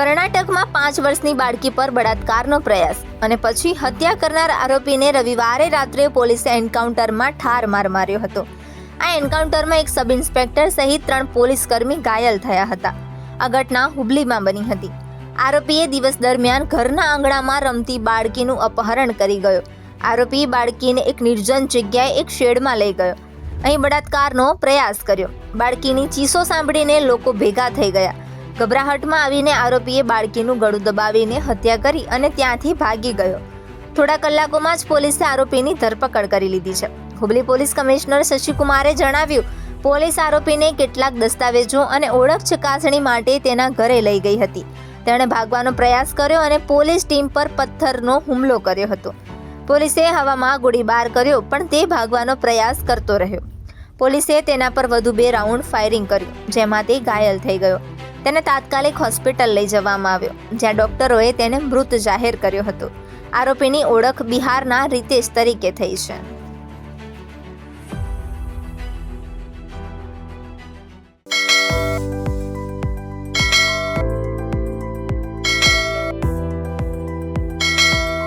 કર્ણાટકમાં 5 વર્ષની બાળકી પર બળાત્કારનો પ્રયાસ અને પછી હત્યા કરનાર આરોપીને રવિવારે રાત્રે પોલીસે એન્કાઉન્ટરમાં ઠાર માર માર્યો હતો. આ એન્કાઉન્ટરમાં એક સબ ઇન્સ્પેક્ટર સહિત 3 પોલીસકર્મી ઘાયલ થયા હતા. આ ઘટના હુબલીમાં બની હતી. આરોપીએ દિવસ દરમિયાન ઘરના આંગણામાં રમતી બાળકીનું અપહરણ કરી ગયો. આરોપી બાળકીને એક નિર્જન જગ્યાએ એક શેડમાં લઈ ગયો. અહીં બળાત્કારનો પ્રયાસ કર્યો. બાળકીની ચીસો સાંભળીને લોકો ભેગા થઈ ગયા. ગભરાહટમાં આવીને આરોપીએ બાળકીનું ગળું દબાવીને હત્યા કરી અને ત્યાંથી ભાગી ગયો. થોડા કલાકોમાં જ પોલીસે આરોપીની ધરપકડ કરી લીધી છે. હુબલી પોલીસ કમિશનર શશિકુમારે જણાવ્યું, પોલીસ આરોપીને કેટલાક દસ્તાવેજો અને ઓળખ ચકાસણી માટે તેના ઘરે લઈ ગઈ હતી. તેણે ભાગવાનો પ્રયાસ કર્યો અને પોલીસ ટીમ પર પથ્થરનો હુમલો કર્યો હતો. પોલીસે હવામાં ગોળીબાર કર્યો પણ તે ભાગવાનો પ્રયાસ કરતો રહ્યો. પોલીસે તેના પર વધુ 2 રાઉન્ડ ફાયરિંગ કર્યું, જેમાં તે ઘાયલ થઈ ગયો. તેને તાત્કાલિક હોસ્પિટલ લઈ જવામાં આવ્યો, જ્યાં ડોક્ટરોએ તેને મૃત જાહેર કર્યો હતો. આરોપીની ઓળખ બિહારના રીતેશ તરીકે થઈ છે.